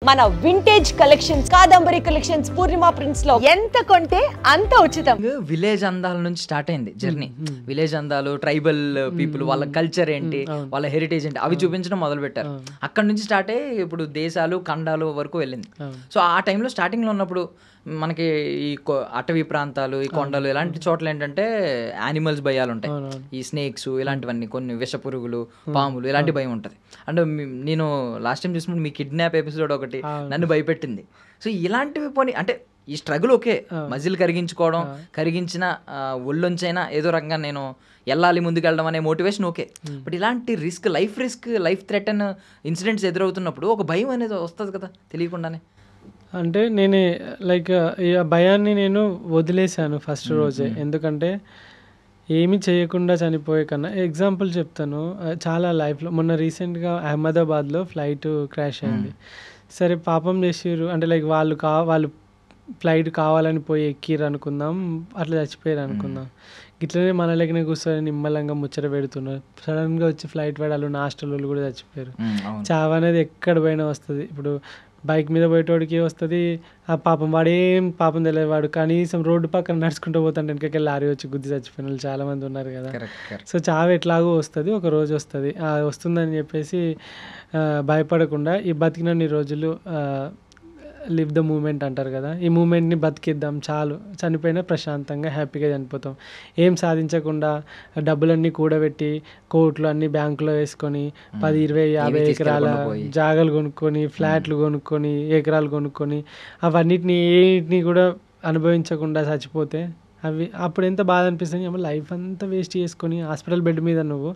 మన vintage collections, Kadambari collections, పూర్ణిమ prints లో ఎంత కొంటే అంత ఉచితం. విలేజ్ అందాల నుంచి స్టార్ట్ అయింది జర్నీ. విలేజ్ అందాలు, ట్రైబల్ పీపుల్, వాళ్ళ కల్చర్ ఏంటి, వాళ్ళ హెరిటేజ్ ఏంటి, అవి చూపించడం మొదలు పెట్టారు. అక్కడ నుంచి స్టార్ట్ అయ్యి ఇప్పుడు దేశాలు, ఖండాలు వరకు వెళ్ళింది. సో ఆ టైంలో స్టార్టింగ్ లో ఉన్నప్పుడు మనకి ఈ అటవీ ప్రాంతాలు, ఈ కొండలు, ఇలాంటి చోట్ల ఏంటంటే యానిమల్స్ భయాలు ఉంటాయి. ఈ స్నేక్స్ ఇలాంటివన్నీ, కొన్ని విష పురుగులు, పాములు, ఇలాంటి భయం ఉంటుంది. అంటే నేను లాస్ట్ టైం చూసినప్పుడు మీ కిడ్నాప్ ఎపిసోడ్ ఒకటి నన్ను భయపెట్టింది. సో ఇలాంటివి పోనీ అంటే ఈ స్ట్రగుల్ ఓకే, మజిల్ కరిగించుకోవడం, కరిగించిన ఒళ్ళొంచైనా ఏదో రకంగా నేను వెళ్ళాలి ముందుకెళ్ళడం అనే మోటివేషన్ ఓకే. బట్ ఇలాంటి లైఫ్ థ్రెటన్ ఇన్సిడెంట్స్ ఎదురవుతున్నప్పుడు ఒక భయం అనేది వస్తుంది కదా తెలియకుండానే. అంటే నేను లైక్ ఈ భయాన్ని నేను వదిలేశాను ఫస్ట్ రోజే. ఎందుకంటే ఏమీ చేయకుండా చనిపోయే కన్నా, ఎగ్జాంపుల్ చెప్తాను. చాలా లైఫ్లో మొన్న రీసెంట్గా అహ్మదాబాద్లో ఫ్లైట్ క్రాష్ అయింది. సరే పాపం చేసిర్రు అంటే లైక్ వాళ్ళు ఫ్లైట్ కావాలని పోయి ఎక్కిర్రు అనుకుందాం, అట్లా చచ్చిపోయారు అనుకుందాం. ఇట్లనే మన లెక్కనే కూర్చొని నిమ్మలంగా ముచ్చట పెడుతున్నారు. సడన్గా వచ్చి ఫ్లైట్ పడాలి, హాస్టల్ వాళ్ళు కూడా చచ్చిపోయారు. చావు అనేది ఎక్కడ పోయినా వస్తుంది. ఇప్పుడు బైక్ మీద పోయేటోడికి వస్తుంది, ఆ పాపం వాడేం పాపం తెలియదు, వాడు కనీసం రోడ్డు పక్కన నడుచుకుంటూ పోతాంటే వెనకకి లారీ వచ్చి గుద్ది చచ్చిపోయిన వాళ్ళు చాలామంది ఉన్నారు కదా. సో చావు ఎట్లాగో వస్తుంది, ఒక రోజు వస్తుంది. వస్తుందని చెప్పేసి భయపడకుండా ఈ బతికినన్ని రోజులు లివ్ ద మూమెంట్ అంటారు కదా, ఈ మూమెంట్ని బతికిద్దాం చాలు. చనిపోయినా ప్రశాంతంగా హ్యాపీగా చనిపోతాం. ఏం సాధించకుండా డబ్బులన్నీ కూడబెట్టి కోట్లు అన్నీ బ్యాంకులో వేసుకొని 10, 20, 50 ఎకరాల జాగాలు కొనుక్కొని, ఫ్లాట్లు కొనుక్కొని, ఎకరాలు కొనుక్కొని, అవన్నిటిని కూడా అనుభవించకుండా చచ్చిపోతే అప్పుడు ఎంత బాధ అనిపిస్తుంది. లైఫ్ అంతా వేస్ట్ చేసుకొని హాస్పిటల్ బెడ్ మీద నువ్వు,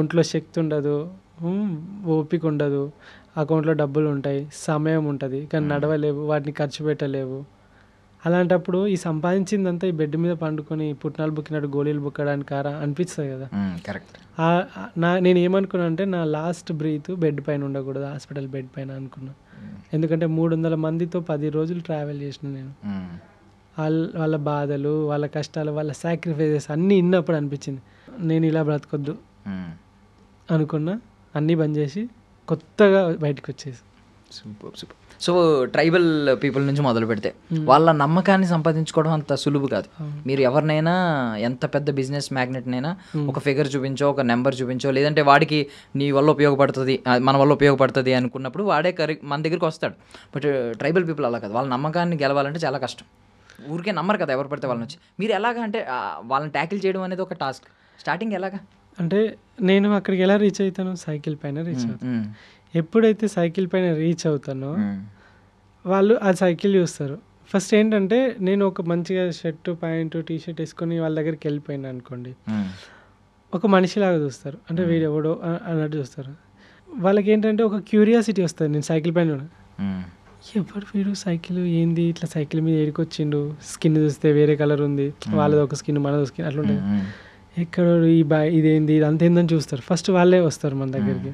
ఒంట్లో శక్తి ఉండదు, ఓపిక ఉండదు, అకౌంట్లో డబ్బులు ఉంటాయి, సమయం ఉంటుంది, కానీ నడవలేవు, వాటిని ఖర్చు పెట్టలేవు. అలాంటప్పుడు ఈ సంపాదించిందంతా ఈ బెడ్ మీద పండుకొని పుట్నాలు బుక్కినట్టు గోళీలు బుక్కడానికి అనిపిస్తుంది కదా. నేను ఏమనుకున్నా అంటే నా లాస్ట్ బ్రీత్ బెడ్ పైన ఉండకూడదు, హాస్పిటల్ బెడ్ పైన అనుకున్నా. ఎందుకంటే 300 మందితో 10 రోజులు ట్రావెల్ చేసిన నేను. వాళ్ళ బాధలు, వాళ్ళ కష్టాలు, వాళ్ళ సాక్రిఫైజెస్ అన్నీ విన్నప్పుడు అనిపించింది నేను ఇలా బ్రతకొద్దు అనుకున్నా. అన్నీ బంద్ చేసి కొత్తగా బయటకు వచ్చేసి. సూపర్. సో ట్రైబల్ పీపుల్ నుంచి మొదలు పెడితే వాళ్ళ నమ్మకాన్ని సంపాదించుకోవడం అంత సులువు కాదు. మీరు ఎవరినైనా, ఎంత పెద్ద బిజినెస్ మ్యాగ్నెట్నైనా ఒక ఫిగర్ చూపించో, ఒక నెంబర్ చూపించో, లేదంటే వాడికి నీ వల్ల ఉపయోగపడుతుంది, మన వల్ల ఉపయోగపడుతుంది అనుకున్నప్పుడు వాడే మన దగ్గరికి వస్తాడు. బట్ ట్రైబల్ పీపుల్ అలా కాదు. వాళ్ళ నమ్మకాన్ని గెలవాలంటే చాలా కష్టం. ఊరికే నమ్మరు కదా ఎవరు పడితే వాళ్ళ నుంచి. మీరు ఎలాగా అంటే వాళ్ళని ట్యాకిల్ చేయడం అనేది ఒక టాస్క్. స్టార్టింగ్ ఎలాగా అంటే నేను అక్కడికి ఎలా రీచ్ అవుతాను, సైకిల్ పైన రీచ్ అవుతాను. ఎప్పుడైతే సైకిల్ పైన రీచ్ అవుతానో వాళ్ళు ఆ సైకిల్ చూస్తారు. ఫస్ట్ ఏంటంటే నేను ఒక మంచిగా షర్టు, ప్యాంటు, టీషర్ట్ వేసుకొని వాళ్ళ దగ్గరికి వెళ్ళిపోయినా అనుకోండి, ఒక మనిషిలాగా చూస్తారు. అంటే వీడు ఎవడో అన్నట్టు చూస్తారు. వాళ్ళకి ఏంటంటే ఒక క్యూరియాసిటీ వస్తుంది. నేను సైకిల్ పైన ఎవడు వీడు, సైకిల్ ఏంది, ఇట్లా సైకిల్ మీద ఏడుకొచ్చిండు, స్కిన్ చూస్తే వేరే కలర్ ఉంది, వాళ్ళది ఒక స్కిన్, మనది ఒక స్కిన్, అట్లా ఉంటుంది. ఎక్కడ ఇదేంది, ఇది అంతేందని చూస్తారు. ఫస్ట్ వాళ్ళే వస్తారు మన దగ్గరికి.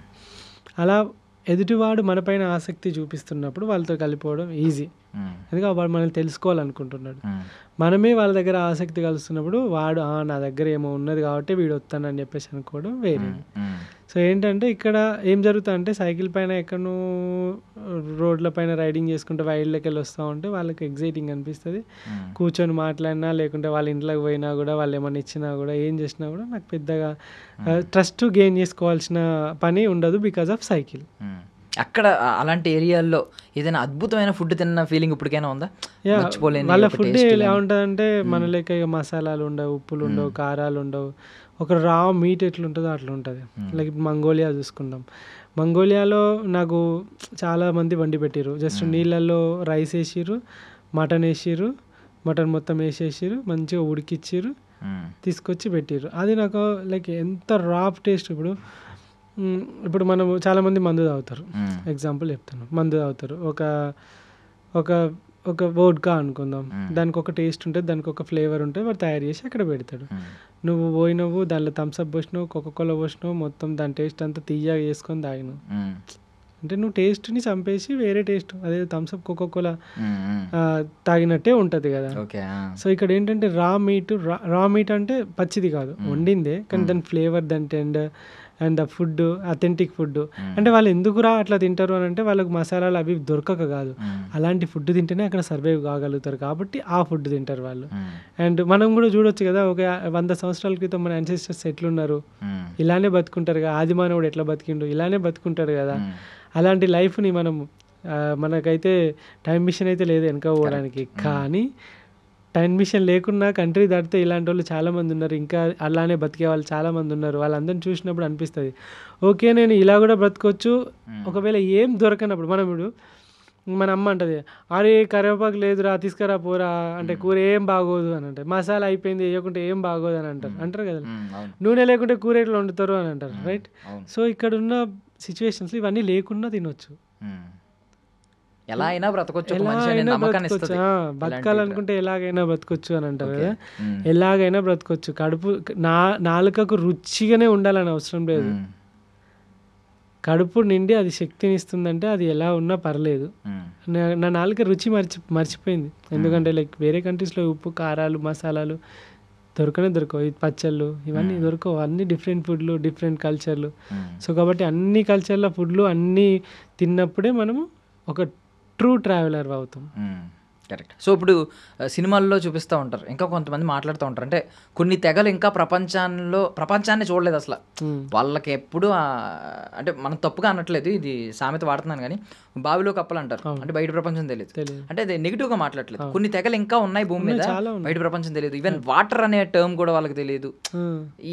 అలా ఎదుటివాడు మనపైన ఆసక్తి చూపిస్తున్నప్పుడు వాళ్ళతో కలిపోవడం ఈజీ. ఎందుకంటే వాడు మనల్ని తెలుసుకోవాలనుకుంటున్నాడు. మనమే వాళ్ళ దగ్గర ఆసక్తి కలుస్తున్నప్పుడు వాడు నా దగ్గర ఏమో ఉన్నది కాబట్టి వీడు వస్తానని చెప్పేసి అనుకోవడం వేరే. సో ఏంటంటే ఇక్కడ ఏం జరుగుతుందంటే సైకిల్ పైన ఎక్కడో రోడ్ల పైన రైడింగ్ చేసుకుంటే వైల్డ్లోకి వెళ్ళి వస్తూ ఉంటే వాళ్ళకి ఎగ్జైటింగ్ అనిపిస్తుంది. కూర్చొని మాట్లాడినా, లేకుంటే వాళ్ళ ఇంట్లోకి పోయినా కూడా, వాళ్ళు ఏమైనా ఇచ్చినా కూడా, ఏం చేసినా కూడా నాకు పెద్దగా ట్రస్ట్ గెయిన్ చేసుకోవాల్సిన పని ఉండదు బికాజ్ ఆఫ్ సైకిల్. అక్కడ అలాంటి ఏరియాల్లో ఏదైనా అద్భుతమైన ఫుడ్ తిన్న ఫీలింగ్ ఇప్పటికైనా ఉందా? వాళ్ళ ఫుడ్ ఎలా ఉంటుందంటే మన లెక్క ఇక మసాలాలు ఉండవు, ఉప్పులు ఉండవు, కారాలు ఉండవు. ఒక రా మీట్ ఎట్లుంటుందో అట్లా ఉంటుంది. లైక్ మంగోలియా చూసుకుందాం. మంగోలియాలో నాకు చాలామంది వండి పెట్టిర్రు. జస్ట్ నీళ్ళల్లో రైస్ వేసిర్రు, మటన్ వేసిర్రు, మటన్ మొత్తం వేసేసిర్రు, మంచిగా ఉడికిచ్చిర్రు, తీసుకొచ్చి పెట్టిర్రు. అది నాకు లైక్ ఎంత రాప్ టేస్ట్. ఇప్పుడు మనం చాలామంది మందు తాగుతారు. ఎగ్జాంపుల్ చెప్తాను, మందు తాగుతారు. ఒక వోడ్కా అనుకుందాం, దానికి ఒక టేస్ట్ ఉంటుంది, దానికి ఒక ఫ్లేవర్ ఉంటుంది, వాడు తయారు చేసి అక్కడ పెడతాడు. నువ్వు పోయినవు, దానిలో థమ్స్అప్ పోసినావు, కోకోకోలా పోసినావు, మొత్తం దాని టేస్ట్ అంతా తీయగా వేసుకొని తాగినావు. అంటే నువ్వు టేస్ట్ని చంపేసి వేరే టేస్ట్, అదే థమ్స్అప్, కోకోకోలా తాగినట్టే ఉంటుంది కదా. సో ఇక్కడ ఏంటంటే రా మీట్ అంటే పచ్చిది కాదు, వండిందే, కానీ దాని ఫ్లేవర్, దాని tender, and the food authentic food. అంటే వాళ్ళు ఎందుకురా అట్లా తింటారు అని అంటే వాళ్ళకి మసాలాలు అవి దొరకక కాదు, అలాంటి ఫుడ్ తింటేనే అక్కడ సర్వైవ్ కాగలుగుతారు కాబట్టి ఆ ఫుడ్ తింటారు వాళ్ళు. అండ్ మనం కూడా చూడొచ్చు కదా, ఒక 100 సంవత్సరాల క్రితం మన యాన్సెస్టర్స్ ఎట్లున్నారు, ఇలానే బతుకుంటారు కదా, ఆదిమానవుడు ఎట్లా బతికిండు ఇలానే బతుకుంటారు కదా. అలాంటి లైఫ్ని మనం మనకైతే టైం మిషన్ అయితే లేదు వెనక పోవడానికి, కానీ టైం మిషన్ లేకున్నా కంట్రీ దాటితే ఇలాంటి వాళ్ళు చాలామంది ఉన్నారు, ఇంకా అలానే బతికే వాళ్ళు చాలామంది ఉన్నారు. వాళ్ళందరిని చూసినప్పుడు అనిపిస్తుంది ఓకే నేను ఇలా కూడా బ్రతకొచ్చు. ఒకవేళ ఏం దొరకనప్పుడు మనం ఇప్పుడు మన అమ్మ అంటది, అరే కరివేపాకు లేదురా తీసుకురా పోరా అంటే కూర ఏం బాగోదు అని అంటారు, మసాలా అయిపోయింది వేయకుంటే ఏం బాగోదు అని అంటారు కదా, నూనె లేకుంటే కూర ఎట్లా వండుతారు అని అంటారు, రైట్. సో ఇక్కడ ఉన్న సిచ్యువేషన్స్ ఇవన్నీ లేకుండా తినొచ్చు, ఎలా అయినా బ్రతకొచ్చు, బతకాలనుకుంటే ఎలాగైనా బ్రతకొచ్చు అని అంటారు కదా. ఎలాగైనా బ్రతకొచ్చు, కడుపు నాలుకకు రుచిగానే ఉండాలని అవసరం లేదు, కడుపు నిండి అది శక్తిని ఇస్తుందంటే అది ఎలా ఉన్నా పర్లేదు. నా నాలుక రుచి మర్చిపోయింది, ఎందుకంటే లైక్ వేరే కంట్రీస్లో ఉప్పు కారాలు మసాలాలు దొరకవు, పచ్చళ్ళు ఇవన్నీ దొరకవు, అన్ని డిఫరెంట్ ఫుడ్లు డిఫరెంట్ కల్చర్లు. సో కాబట్టి అన్ని కల్చర్ల ఫుడ్లు అన్నీ తిన్నప్పుడే మనము ఒక ట్రూ ట్రావెలర్ అవుతాం. కరెక్ట్. సో ఇప్పుడు సినిమాల్లో చూపిస్తూ ఉంటారు, ఇంకా కొంతమంది మాట్లాడుతూ ఉంటారు, అంటే కొన్ని తెగలు ఇంకా ప్రపంచాన్ని చూడలేదు అసలు, వాళ్ళకి ఎప్పుడు అంటే మనం తప్పుగా అనట్లేదు, ఇది సామెత వాడుతున్నాను కానీ బావిలో కప్పలు అంటారు, అంటే బయట ప్రపంచం తెలియదు, అంటే అది నెగిటివ్గా మాట్లాడలేదు. కొన్ని తెగలు ఇంకా ఉన్నాయి భూమి మీద, బయట ప్రపంచం తెలియదు, ఈవెన్ వాటర్ అనే టర్మ్ కూడా వాళ్ళకి తెలియదు.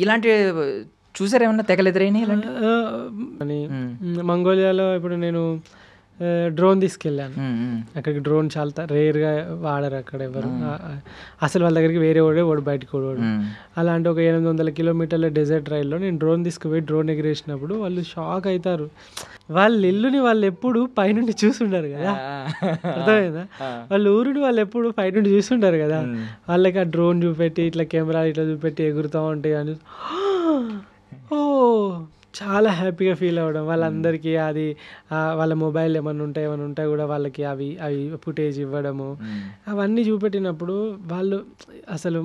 ఇలాంటి చూసారు ఏమన్నా తెగలు ఎదురైనా ఇలాంటి? మంగోలియాలో ఇప్పుడు నేను డ్రోన్ తీసుకెళ్ళాను, అక్కడికి డ్రోన్ చాలా రేర్గా వాడరు అక్కడ ఎవరు, అసలు వాళ్ళ దగ్గరికి వేరే వాడు బయటకు వాడు. అలాంటి ఒక 800 కిలోమీటర్ల డెజర్ట్ రైల్లో నేను డ్రోన్ తీసుకుపోయి డ్రోన్ ఎగిరేసినప్పుడు వాళ్ళు షాక్ అవుతారు. వాళ్ళ ఇల్లుని వాళ్ళు ఎప్పుడు పైనుండి చూసుంటారు కదా, అర్థమైందా, వాళ్ళ ఊరిని వాళ్ళు ఎప్పుడు పైనుండి చూసుంటారు కదా, వాళ్ళకి ఆ డ్రోన్ చూపెట్టి ఇట్లా కెమెరా ఇట్లా చూపెట్టి ఎగురుతూ ఉంటాయి అని ఓ చాలా హ్యాపీగా ఫీల్ అవ్వడం. వాళ్ళందరికీ అది వాళ్ళ మొబైల్ ఏమైనా ఉంటాయి కూడా వాళ్ళకి అవి ఫుటేజ్ ఇవ్వడము, అవన్నీ చూపెట్టినప్పుడు వాళ్ళు అసలు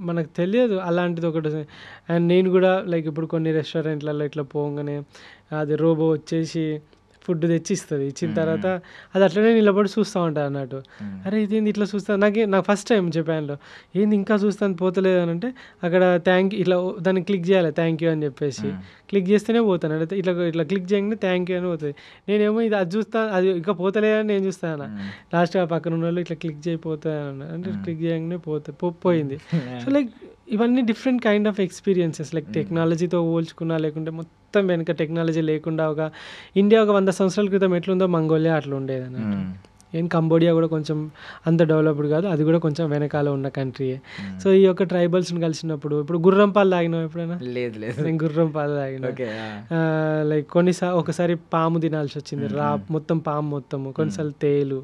మనకు తెలియదు అలాంటిది ఒకటి. అండ్ నేను కూడా లైక్ ఇప్పుడు కొన్ని రెస్టారెంట్లలో ఇట్లా పోగానే అది రోబో వచ్చేసి ఫుడ్ తెచ్చి ఇచ్చిన తర్వాత అది అట్లనే నిలబడి చూస్తూ ఉంటాను అన్నట్టు. అరే ఇదేంది ఇట్లా చూస్తాను, నాకు ఫస్ట్ టైం జపాన్లో ఏంది ఇంకా చూస్తాను పోతలేదు అని అంటే అక్కడ థ్యాంక్ యూ ఇట్లా దాన్ని క్లిక్ చేయాలి, థ్యాంక్ యూ అని చెప్పేసి క్లిక్ చేస్తేనే పోతాను, అంటే ఇట్లా క్లిక్ చేయగానే థ్యాంక్ యూ అని పోతుంది. నేనేమో అది చూస్తాను, అది ఇంకా పోతలేదని నేను చూస్తాను, లాస్ట్ పక్కన ఉన్న వాళ్ళు ఇట్లా క్లిక్ చేయపోతాను అంటే క్లిక్ చేయగానే పోయింది. సో లైక్ ఇవన్నీ different kind of experiences, like టెక్నాలజీతో పోల్చుకున్నా లేకుంటే మొత్తం వెనక టెక్నాలజీ లేకుండా ఒక ఇండియా ఒక 100 సంవత్సరాల క్రితం ఎట్లుందో మంగోలియా అట్లా ఉండేది అన్నట్టు. ఏం కంబోడియా కూడా కొంచెం అంత డెవలప్డ్ కాదు, అది కూడా కొంచెం వెనకాల ఉన్న కంట్రీయే. సో ఈ యొక్క ట్రైబల్స్ని కలిసినప్పుడు ఇప్పుడు గుర్రం పాలు తాగినావు ఎప్పుడైనా? లేదు నేను గుర్రం పాలు తాగినా. లైక్ ఒకసారి పాము తినాల్సి వచ్చింది, మొత్తం పాము మొత్తము, కొన్నిసార్లు తేలు.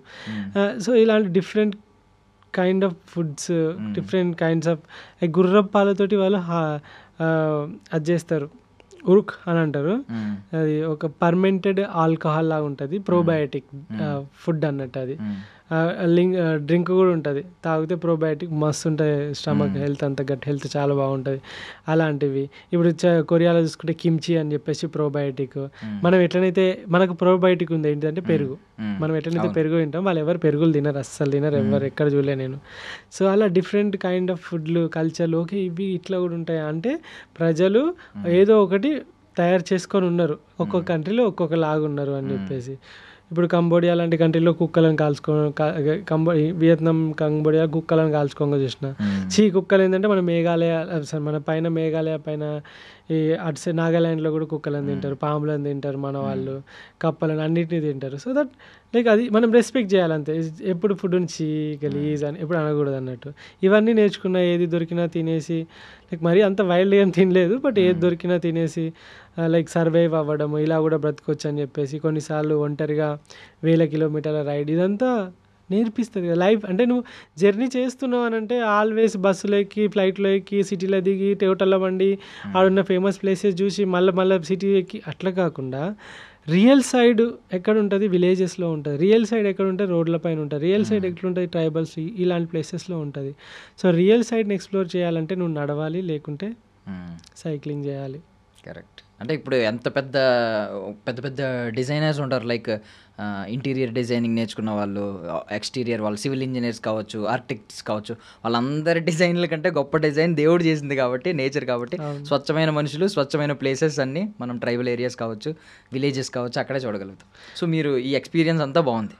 సో ఇలాంటి different kind of foods, different kinds of గుర్రం పాలతోటి వాళ్ళు అది చేస్తారు, ఉరుక్ అని అంటారు. అది ఒక పర్మెంటెడ్ ఆల్కహాల్ లాగా ఉంటుంది, ప్రోబయోటిక్ ఫుడ్ అన్నట్టు. అది డ్రింక్ కూడా ఉంటుంది, తాగితే ప్రోబయోటిక్ మస్తు ఉంటుంది, స్టమక్ హెల్త్ అంతా గట్ హెల్త్ చాలా బాగుంటుంది. అలాంటివి ఇప్పుడు కొరియాలో చూసుకుంటే కిమ్చి అని చెప్పేసి ప్రోబయోటిక్. మనం ఎట్లనైతే మనకు ప్రోబయోటిక్ ఉంది ఏంటంటే పెరుగు, మనం ఎట్లనైతే పెరుగు తింటాం వాళ్ళు ఎవరు పెరుగులు తినరు, అస్సలు తినరు, ఎవరు ఎక్కడ చూడలే నేను. సో అలా డిఫరెంట్ కైండ్ ఆఫ్ ఫుడ్లు కల్చర్లు ఓకే ఇవి ఇట్లా కూడా ఉంటాయి అంటే ప్రజలు ఏదో ఒకటి తయారు చేసుకొని ఉన్నారు, ఒక్కొక్క కంట్రీలో ఒక్కొక్క లాగా ఉన్నారు అని చెప్పేసి. ఇప్పుడు కంబోడియా లాంటి కంట్రీలో కుక్కలను వియత్నాం కంబోడియా కుక్కలను కాల్చుకోగా చూసిన కుక్కలు ఏంటంటే మన మేఘాలయ మన పైన మేఘాలయ పైన ఈ అటు నాగాల్యాండ్లో కూడా కుక్కలను తింటారు, పాములను తింటారు మన వాళ్ళు, కప్పలను అన్నిటినీ తింటారు. సో దట్ లైక్ అది మనం రెస్పెక్ట్ చేయాలంతే, ఎప్పుడు ఫుడ్ని గలీజ్ అని ఎప్పుడు అనకూడదు అన్నట్టు. ఇవన్నీ నేర్చుకున్నా, ఏది దొరికినా తినేసి లైక్ మరీ అంత వైల్డ్ ఏం తినలేదు, బట్ ఏది దొరికినా తినేసి లైక్ సర్వైవ్ అవ్వడము, ఇలా కూడా బ్రతకొచ్చు అని చెప్పేసి. కొన్నిసార్లు ఒంటరిగా 1000 కిలోమీటర్ల రైడ్, ఇదంతా నేర్పిస్తుంది కదా లైఫ్. అంటే నువ్వు జర్నీ చేస్తున్నావు అని అంటే ఆల్వేస్ బస్సులో ఎక్కి ఫ్లైట్లో ఎక్కి సిటీలో దిగి హోటల్లో వండి ఆడున్న ఫేమస్ ప్లేసెస్ చూసి మళ్ళీ సిటీ ఎక్కి అట్లా కాకుండా రియల్ సైడ్ ఎక్కడ ఉంటుంది, విలేజెస్లో ఉంటుంది. రియల్ సైడ్ ఎక్కడ ఉంటుంది, రోడ్ల పైన ఉంటుంది. రియల్ సైడ్ ఎట్లుంటుంది, ట్రైబల్స్ ఇలాంటి ప్లేసెస్లో ఉంటుంది. సో రియల్ సైడ్ని ఎక్స్ప్లోర్ చేయాలంటే నువ్వు నడవాలి, లేకుంటే సైక్లింగ్ చేయాలి. కరెక్ట్. అంటే ఇప్పుడు ఎంత పెద్ద పెద్ద పెద్ద డిజైనర్స్ ఉంటారు, లైక్ ఇంటీరియర్ డిజైనింగ్ నేర్చుకున్న వాళ్ళు, ఎక్స్టీరియర్ వాళ్ళు, సివిల్ ఇంజనీర్స్ కావచ్చు, ఆర్కిటెక్ట్స్ కావచ్చు, వాళ్ళందరి డిజైన్ల కంటే గొప్ప డిజైన్ దేవుడు చేసింది కాబట్టి, నేచర్ కాబట్టి. స్వచ్ఛమైన మనుషులు, స్వచ్ఛమైన ప్లేసెస్ అన్నీ మనం ట్రైబల్ ఏరియాస్ కావచ్చు, విలేజెస్ కావచ్చు, అక్కడే చూడగలుగుతాం. సో మీరు ఈ ఎక్స్పీరియన్స్ అంతా బాగుంది.